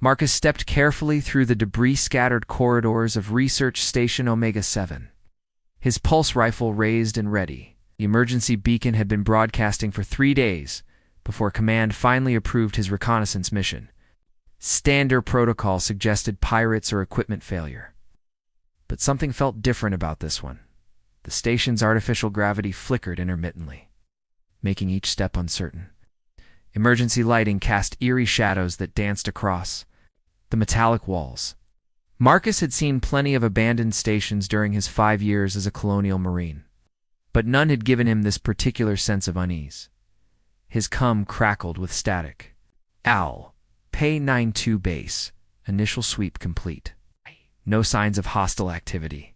Marcus stepped carefully through the debris-scattered corridors of Research Station Omega-7. His pulse rifle raised and ready. The emergency beacon had been broadcasting for 3 days before Command finally approved his reconnaissance mission. Standard protocol suggested pirates or equipment failure. But something felt different about this one. The station's artificial gravity flickered intermittently, making each step uncertain. Emergency lighting cast eerie shadows that danced across the metallic walls. Marcus had seen plenty of abandoned stations during his 5 years as a colonial marine, but none had given him this particular sense of unease. His cum crackled with static. Owl, pay 9-2 base, initial sweep complete. No signs of hostile activity.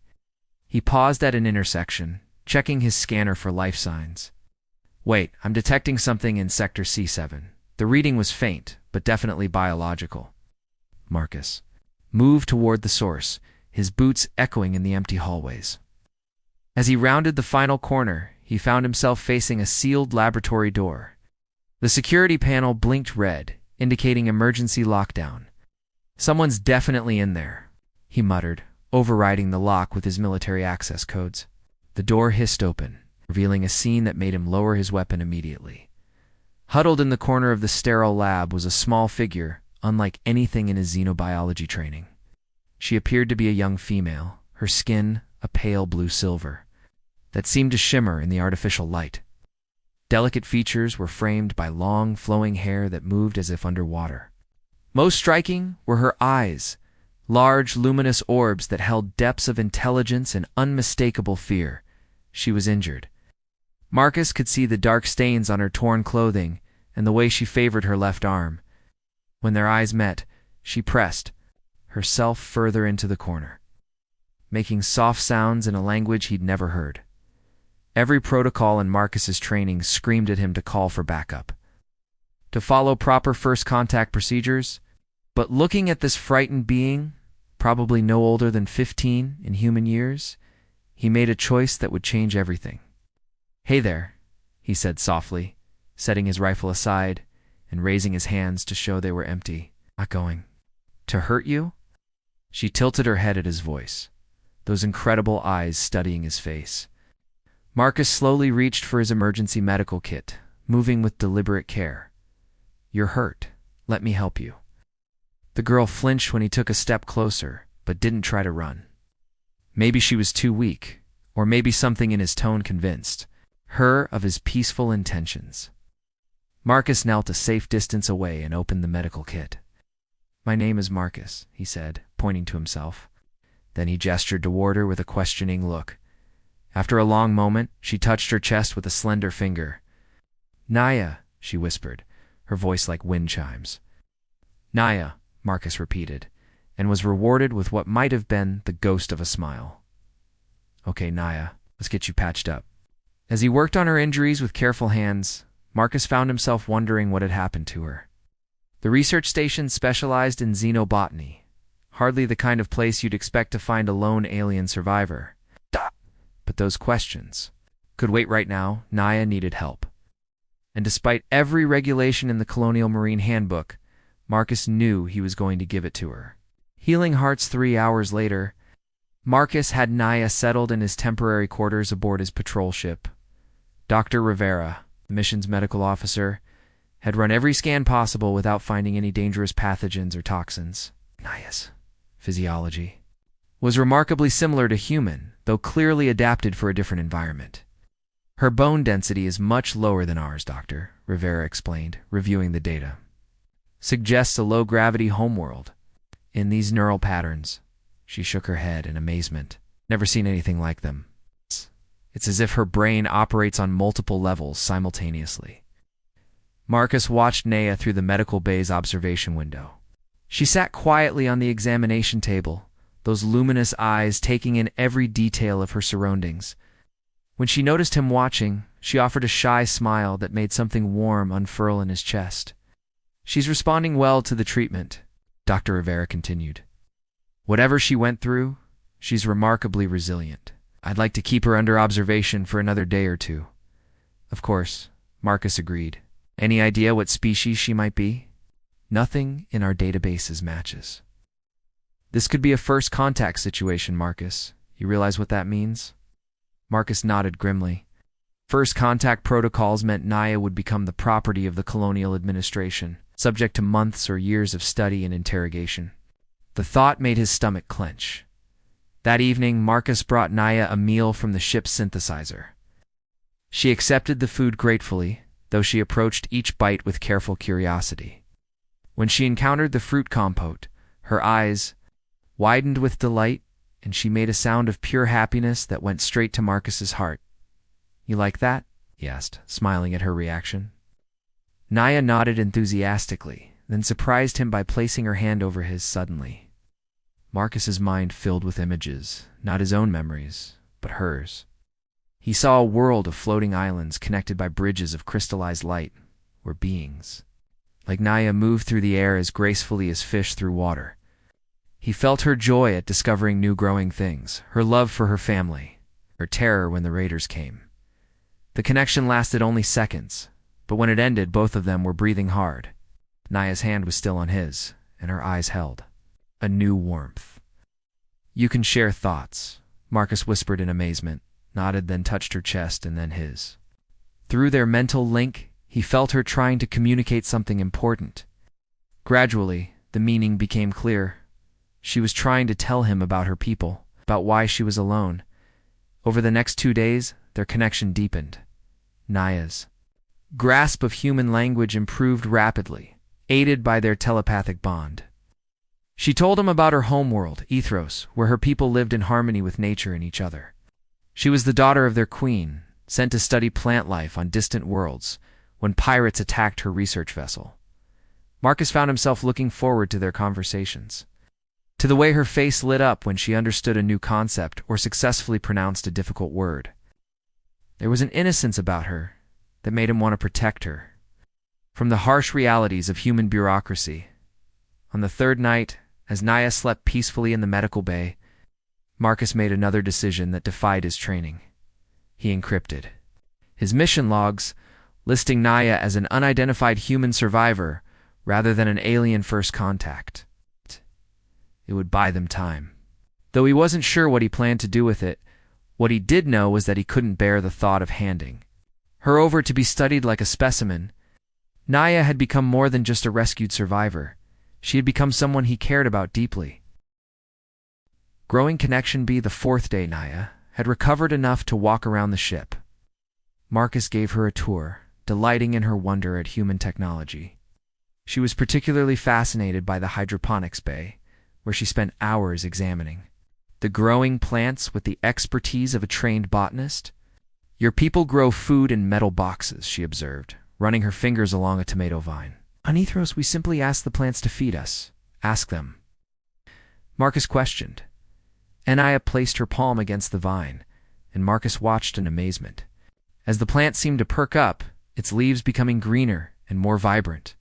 He paused at an intersection, checking his scanner for life signs. Wait, I'm detecting something in Sector C7. The reading was faint, but definitely biological. Marcus moved toward the source, his boots echoing in the empty hallways. As he rounded the final corner, he found himself facing a sealed laboratory door. The security panel blinked red, indicating emergency lockdown. Someone's definitely in there, he muttered, overriding the lock with his military access codes. The door hissed open, revealing a scene that made him lower his weapon immediately. Huddled in the corner of the sterile lab was a small figure, unlike anything in his xenobiology training. She appeared to be a young female, her skin a pale blue-silver, that seemed to shimmer in the artificial light. Delicate features were framed by long, flowing hair that moved as if underwater. Most striking were her eyes, large, luminous orbs that held depths of intelligence and unmistakable fear. She was injured. Marcus could see the dark stains on her torn clothing and the way she favored her left arm. When their eyes met, she pressed herself further into the corner, making soft sounds in a language he'd never heard. Every protocol in Marcus's training screamed at him to call for backup, to follow proper first contact procedures. But looking at this frightened being, probably no older than 15 in human years, he made a choice that would change everything. "Hey there," he said softly, setting his rifle aside and raising his hands to show they were empty. "Not going to hurt you?" She tilted her head at his voice, those incredible eyes studying his face. Marcus slowly reached for his emergency medical kit, moving with deliberate care. "You're hurt. Let me help you." The girl flinched when he took a step closer, but didn't try to run. Maybe she was too weak, or maybe something in his tone convinced her of his peaceful intentions. Marcus knelt a safe distance away and opened the medical kit. "My name is Marcus," he said, pointing to himself. Then he gestured toward her with a questioning look. After a long moment, she touched her chest with a slender finger. "Naya," she whispered, her voice like wind chimes. "Naya," Marcus repeated, and was rewarded with what might have been the ghost of a smile. "Okay, Naya, let's get you patched up." As he worked on her injuries with careful hands, Marcus found himself wondering what had happened to her. The research station specialized in xenobotany, hardly the kind of place you'd expect to find a lone alien survivor. But those questions could wait right now. Naya needed help. And despite every regulation in the Colonial Marine Handbook, Marcus knew he was going to give it to her. Healing Hearts 3 hours later, Marcus had Naya settled in his temporary quarters aboard his patrol ship. Dr. Rivera, the mission's medical officer, had run every scan possible without finding any dangerous pathogens or toxins. Naya's physiology was remarkably similar to human, though clearly adapted for a different environment. "Her bone density is much lower than ours, Doctor," Rivera explained, reviewing the data. "Suggests a low-gravity homeworld. In these neural patterns," she shook her head in amazement. "Never seen anything like them. It's as if her brain operates on multiple levels simultaneously." Marcus watched Naya through the medical bay's observation window. She sat quietly on the examination table, those luminous eyes taking in every detail of her surroundings. When she noticed him watching, she offered a shy smile that made something warm unfurl in his chest. "She's responding well to the treatment," Dr. Rivera continued. "Whatever she went through, she's remarkably resilient. I'd like to keep her under observation for another day or two." "Of course," Marcus agreed. "Any idea what species she might be?" Nothing in our databases matches. This could be a first contact situation, Marcus. You realize what that means? Marcus nodded grimly. First contact protocols meant Naya would become the property of the colonial administration, subject to months or years of study and interrogation. The thought made his stomach clench. That evening, Marcus brought Naya a meal from the ship's synthesizer. She accepted the food gratefully, though she approached each bite with careful curiosity. When she encountered the fruit compote, her eyes widened with delight, and she made a sound of pure happiness that went straight to Marcus's heart. "You like that?" he asked, smiling at her reaction. Naya nodded enthusiastically, then surprised him by placing her hand over his suddenly. Marcus's mind filled with images, not his own memories, but hers. He saw a world of floating islands connected by bridges of crystallized light, where beings like Naya moved through the air as gracefully as fish through water. He felt her joy at discovering new growing things, her love for her family, her terror when the raiders came. The connection lasted only seconds, but when it ended, both of them were breathing hard. Naya's hand was still on his, and her eyes held a new warmth. "You can share thoughts," Marcus whispered in amazement, nodded, then touched her chest and then his. Through their mental link, he felt her trying to communicate something important. Gradually, the meaning became clear. She was trying to tell him about her people, about why she was alone. Over the next 2 days, their connection deepened. Naya's grasp of human language improved rapidly, aided by their telepathic bond. She told him about her homeworld, Ethros, where her people lived in harmony with nature and each other. She was the daughter of their queen, sent to study plant life on distant worlds when pirates attacked her research vessel. Marcus found himself looking forward to their conversations, to the way her face lit up when she understood a new concept or successfully pronounced a difficult word. There was an innocence about her that made him want to protect her from the harsh realities of human bureaucracy. On the third night, as Naya slept peacefully in the medical bay, Marcus made another decision that defied his training. He encrypted his mission logs, listing Naya as an unidentified human survivor rather than an alien first contact. It would buy them time. Though he wasn't sure what he planned to do with it, what he did know was that he couldn't bear the thought of handing her over to be studied like a specimen. Naya had become more than just a rescued survivor. She had become someone he cared about deeply. Growing connection be the fourth day, Naya had recovered enough to walk around the ship. Marcus gave her a tour, delighting in her wonder at human technology. She was particularly fascinated by the hydroponics bay, where she spent hours examining the growing plants with the expertise of a trained botanist. "Your people grow food in metal boxes," she observed, running her fingers along a tomato vine. "On Ethros, we simply ask the plants to feed us. Ask them." Marcus questioned. Naya placed her palm against the vine, and Marcus watched in amazement, as the plant seemed to perk up, its leaves becoming greener and more vibrant.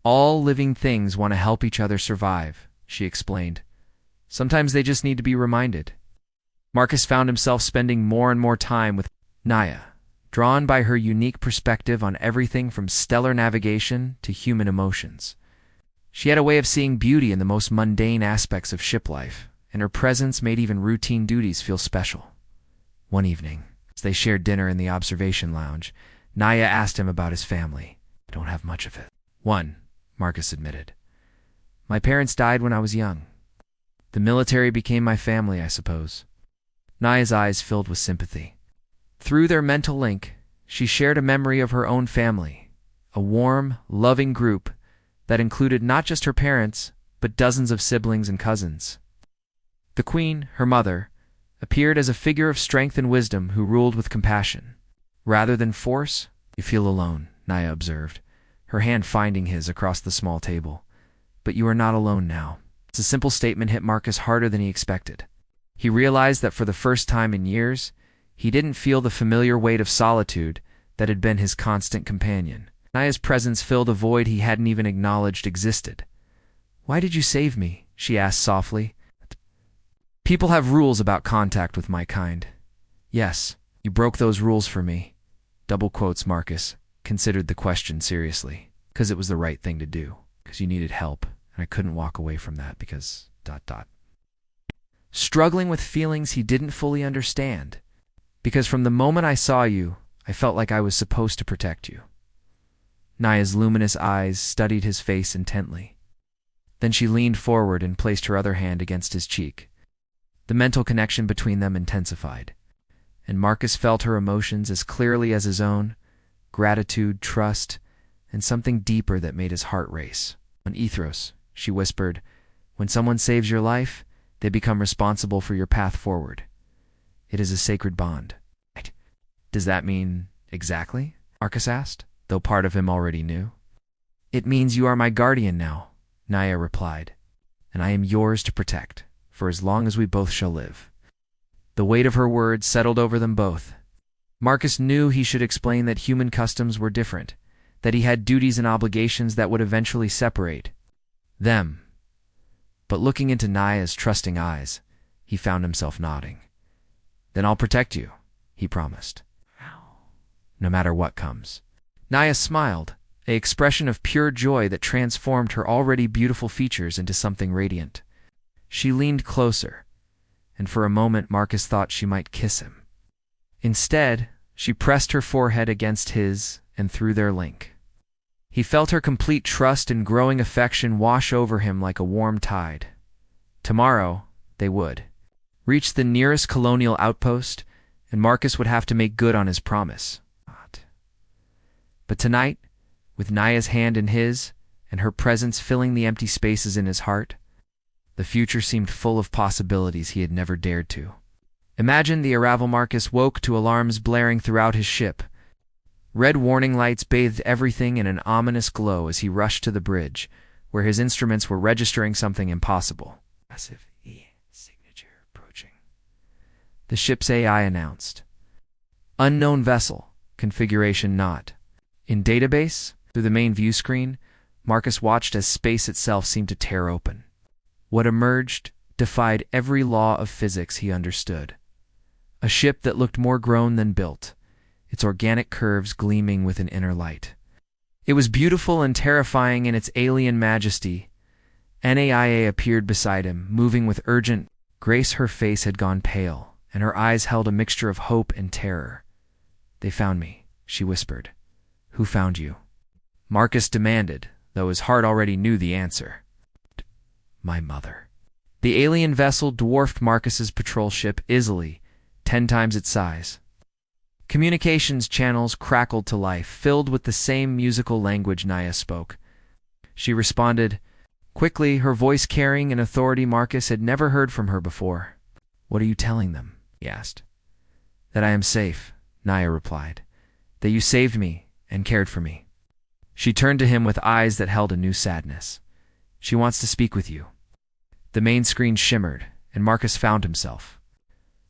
"All living things want to help each other survive," she explained. "Sometimes they just need to be reminded." Marcus found himself spending more and more time with Naya, drawn by her unique perspective on everything from stellar navigation to human emotions. She had a way of seeing beauty in the most mundane aspects of ship life, and her presence made even routine duties feel special. One evening, as they shared dinner in the observation lounge, Naya asked him about his family. "I don't have much of it." "One," Marcus admitted. "My parents died when I was young. The military became my family, I suppose." Naya's eyes filled with sympathy. Through their mental link, she shared a memory of her own family, a warm, loving group that included not just her parents, but dozens of siblings and cousins. The queen, her mother, appeared as a figure of strength and wisdom who ruled with compassion. Rather than force, "You feel alone," Naya observed, her hand finding his across the small table. "But you are not alone now." It's a simple statement hit Marcus harder than he expected. He realized that for the first time in years, he didn't feel the familiar weight of solitude that had been his constant companion. Naya's presence filled a void he hadn't even acknowledged existed. "Why did you save me?" she asked softly. "People have rules about contact with my kind." "Yes, you broke those rules for me." Double quotes Marcus considered the question seriously, because it was the right thing to do. because you needed help, and I couldn't walk away from that because ... Struggling with feelings he didn't fully understand, because from the moment I saw you, I felt like I was supposed to protect you. Naya's luminous eyes studied his face intently. Then she leaned forward and placed her other hand against his cheek. The mental connection between them intensified, and Marcus felt her emotions as clearly as his own: gratitude, trust, and something deeper that made his heart race. On Ethros, she whispered, when someone saves your life, they become responsible for your path forward. It is a sacred bond. Does that mean exactly? Marcus asked, though part of him already knew. It means you are my guardian now, Naya replied, and I am yours to protect, for as long as we both shall live. The weight of her words settled over them both. Marcus knew he should explain that human customs were different, that he had duties and obligations that would eventually separate them. But looking into Naya's trusting eyes, he found himself nodding. Then I'll protect you, he promised. No matter what comes. Naya smiled, an expression of pure joy that transformed her already beautiful features into something radiant. She leaned closer, and for a moment Marcus thought she might kiss him. Instead, she pressed her forehead against his, and through their link. He felt her complete trust and growing affection wash over him like a warm tide. Tomorrow, they would reach the nearest colonial outpost, and Marcus would have to make good on his promise. But tonight, with Naya's hand in his, and her presence filling the empty spaces in his heart, the future seemed full of possibilities he had never dared to. Imagine the arrival. Marcus woke to alarms blaring throughout his ship. Red warning lights bathed everything in an ominous glow as he rushed to the bridge, where his instruments were registering something impossible. Massive signature approaching. The ship's AI announced. Unknown vessel, configuration not. In database, through the main view screen, Marcus watched as space itself seemed to tear open. What emerged defied every law of physics he understood. A ship that looked more grown than built, its organic curves gleaming with an inner light. It was beautiful and terrifying in its alien majesty. NAIA appeared beside him, moving with urgent grace. Her face had gone pale, and her eyes held a mixture of hope and terror. They found me, she whispered. Who found you? Marcus demanded, though his heart already knew the answer. My mother. The alien vessel dwarfed Marcus's patrol ship easily, 10 times its size. Communications channels crackled to life, filled with the same musical language Naya spoke. She responded, quickly, her voice carrying an authority Marcus had never heard from her before. What are you telling them? He asked. That I am safe, Naya replied. That you saved me and cared for me. She turned to him with eyes that held a new sadness. She wants to speak with you. The main screen shimmered, and Marcus found himself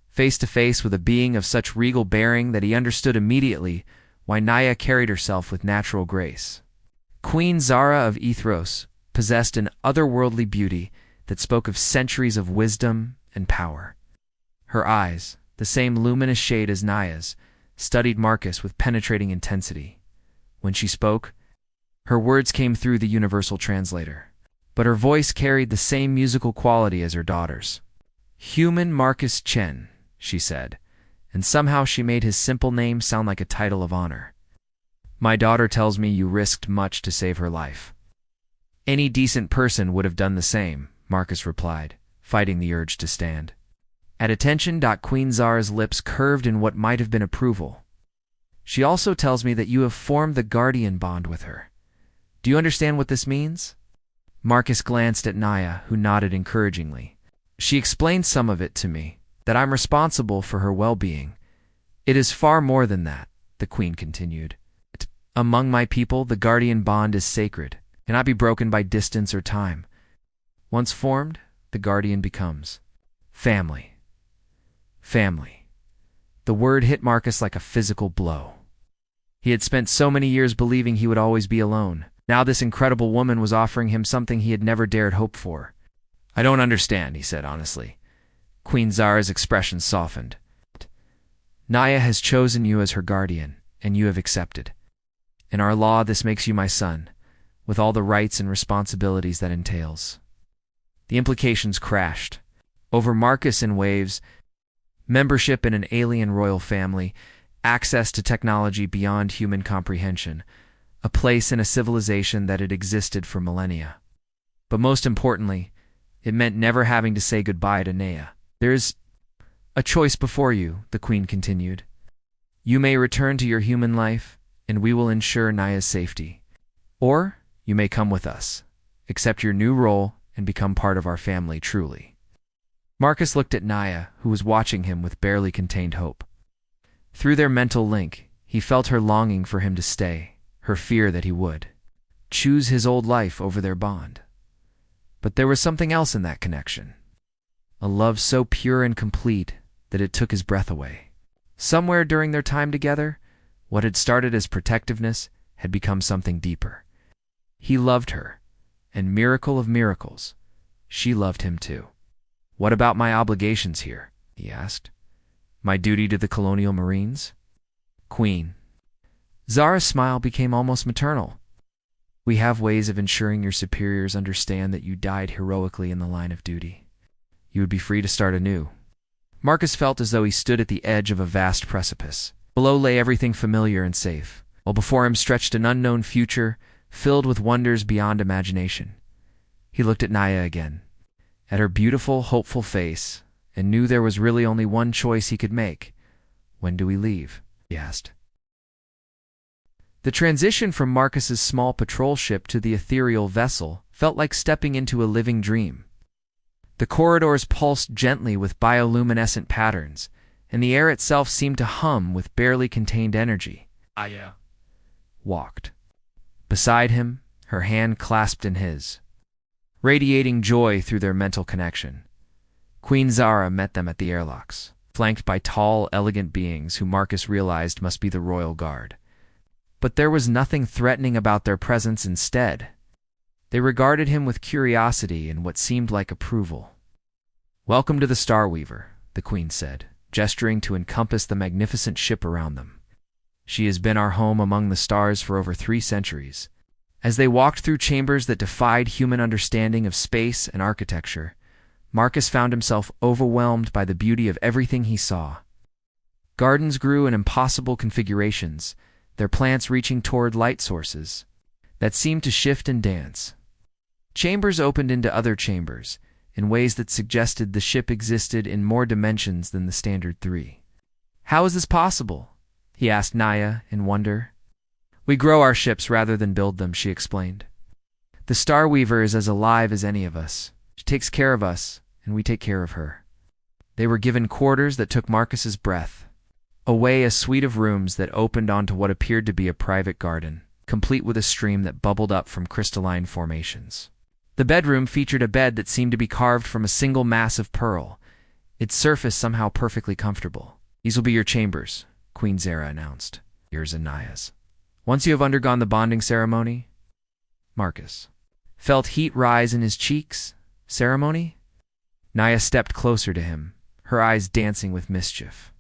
face to face with a being of such regal bearing that he understood immediately why Naya carried herself with natural grace. Queen Zara of Ethros possessed an otherworldly beauty that spoke of centuries of wisdom and power. Her eyes, the same luminous shade as Naya's, studied Marcus with penetrating intensity. When she spoke, her words came through the universal translator, but her voice carried the same musical quality as her daughter's. Human Marcus Chen, she said, and somehow she made his simple name sound like a title of honor. My daughter tells me you risked much to save her life. Any decent person would have done the same, Marcus replied, fighting the urge to stand. At attention, Queen Zara's lips curved in what might have been approval. She also tells me that you have formed the guardian bond with her. Do you understand what this means? Marcus glanced at Naya, who nodded encouragingly. She explained some of it to me, that I'm responsible for her well-being. It is far more than that, the queen continued. Among my people, the guardian bond is sacred, cannot be broken by distance or time. Once formed, the guardian becomes family. Family. The word hit Marcus like a physical blow. He had spent so many years believing he would always be alone. Now this incredible woman was offering him something he had never dared hope for. I don't understand, he said honestly. Queen Zara's expression softened. Naya has chosen you as her guardian, and you have accepted. In our law, this makes you my son, with all the rights and responsibilities that entails. The implications crashed. Over Marcus in waves, membership in an alien royal family, access to technology beyond human comprehension, a place in a civilization that had existed for millennia. But most importantly, it meant never having to say goodbye to Nea. "There's a choice before you," the queen continued. "You may return to your human life, and we will ensure Naya's safety. Or you may come with us, accept your new role, and become part of our family truly." Marcus looked at Naya, who was watching him with barely contained hope. Through their mental link, he felt her longing for him to stay, her fear that he would choose his old life over their bond. But there was something else in that connection. A love so pure and complete that it took his breath away. Somewhere during their time together, what had started as protectiveness had become something deeper. He loved her, and miracle of miracles, she loved him too. "What about my obligations here?" he asked. "My duty to the colonial marines?" "Queen." Zara's smile became almost maternal. "We have ways of ensuring your superiors understand that you died heroically in the line of duty. You would be free to start anew." Marcus felt as though he stood at the edge of a vast precipice. Below lay everything familiar and safe, while before him stretched an unknown future filled with wonders beyond imagination. He looked at Naya again, at her beautiful, hopeful face, and knew there was really only one choice he could make. "When do we leave?" he asked. The transition from Marcus's small patrol ship to the ethereal vessel felt like stepping into a living dream. The corridors pulsed gently with bioluminescent patterns, and the air itself seemed to hum with barely contained energy. Aya walked beside him, her hand clasped in his, radiating joy through their mental connection. Queen Zara met them at the airlocks, flanked by tall, elegant beings who Marcus realized must be the royal guard. But there was nothing threatening about their presence. Instead, they regarded him with curiosity and what seemed like approval. "Welcome to the Starweaver," the queen said, gesturing to encompass the magnificent ship around them. "She has been our home among the stars for over 3 centuries. As they walked through chambers that defied human understanding of space and architecture, Marcus found himself overwhelmed by the beauty of everything he saw. Gardens grew in impossible configurations, their plants reaching toward light sources that seemed to shift and dance. Chambers opened into other chambers in ways that suggested the ship existed in more dimensions than the standard 3. "How is this possible?" he asked Naya in wonder. "We grow our ships rather than build them," she explained. "The Starweaver is as alive as any of us. She takes care of us, and we take care of her." They were given quarters that took Marcus's breath. Away a suite of rooms that opened onto what appeared to be a private garden, complete with a stream that bubbled up from crystalline formations. The bedroom featured a bed that seemed to be carved from a single mass of pearl, its surface somehow perfectly comfortable. "These will be your chambers," Queen Zara announced. "Yours and Naya's. Once you have undergone the bonding ceremony." Marcus felt heat rise in his cheeks. "Ceremony?" Naya stepped closer to him, her eyes dancing with mischief.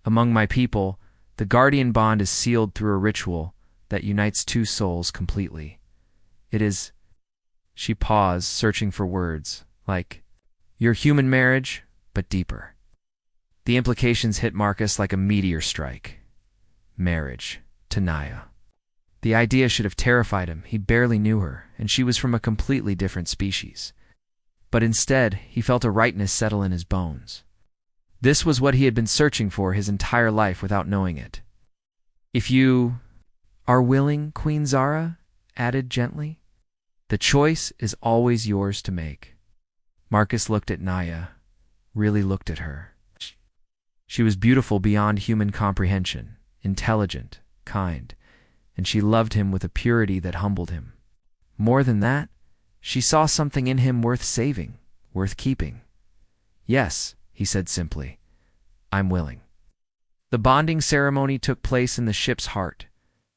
"Among my people, the guardian bond is sealed through a ritual that unites 2 souls completely. It is—" She paused, searching for words, like, "your human marriage, but deeper." The implications hit Marcus like a meteor strike. Marriage to Naya. The idea should have terrified him. He barely knew her, and she was from a completely different species. But instead, he felt a rightness settle in his bones. This was what he had been searching for his entire life without knowing it. "If you are willing," Queen Zara added gently, "the choice is always yours to make." Marcus looked at Naya, really looked at her. She was beautiful beyond human comprehension, intelligent, kind, and she loved him with a purity that humbled him. More than that, she saw something in him worth saving, worth keeping. "Yes," he said simply, "I'm willing." The bonding ceremony took place in the ship's heart,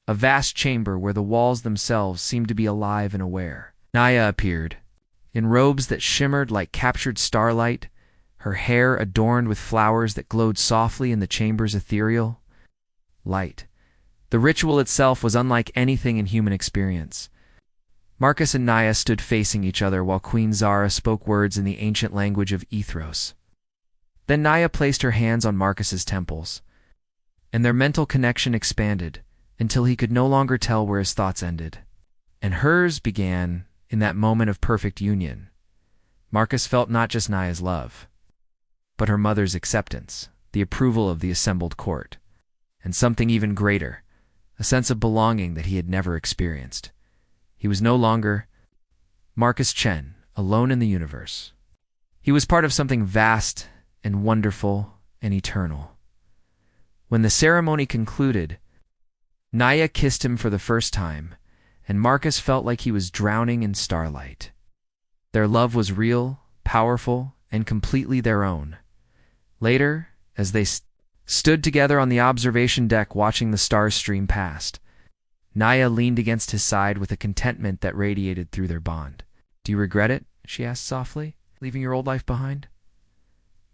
a vast chamber where the walls themselves seemed to be alive and aware. Naya appeared, in robes that shimmered like captured starlight, her hair adorned with flowers that glowed softly in the chamber's ethereal light. The ritual itself was unlike anything in human experience. Marcus and Naya stood facing each other while Queen Zara spoke words in the ancient language of Ethros. Then Naya placed her hands on Marcus's temples, and their mental connection expanded until he could no longer tell where his thoughts ended, and hers began in that moment of perfect union. Marcus felt not just Naya's love, but her mother's acceptance, the approval of the assembled court, and something even greater, a sense of belonging that he had never experienced. He was no longer Marcus Chen, alone in the universe. He was part of something vast and wonderful and eternal. When the ceremony concluded, Naya kissed him for the first time, and Marcus felt like he was drowning in starlight. Their love was real, powerful, and completely their own. Later, as they stood together on the observation deck watching the stars stream past, Naya leaned against his side with a contentment that radiated through their bond. "Do you regret it?" she asked softly, "leaving your old life behind?"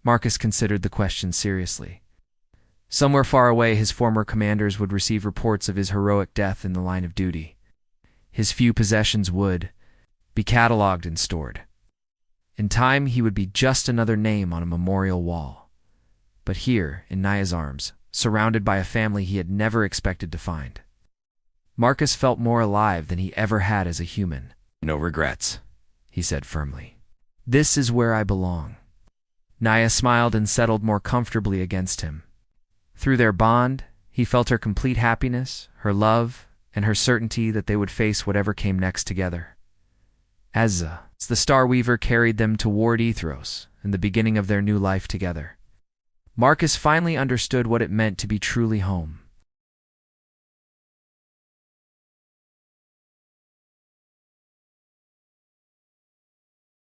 Marcus considered the question seriously. Somewhere far away, his former commanders would receive reports of his heroic death in the line of duty. His few possessions would be catalogued and stored. In time, he would be just another name on a memorial wall. But here, in Naya's arms, surrounded by a family he had never expected to find, Marcus felt more alive than he ever had as a human. "No regrets," he said firmly. "This is where I belong." Naya smiled and settled more comfortably against him. Through their bond, he felt her complete happiness, her love, and her certainty that they would face whatever came next together. As the Star Weaver carried them toward Ethros and the beginning of their new life together, Marcus finally understood what it meant to be truly home.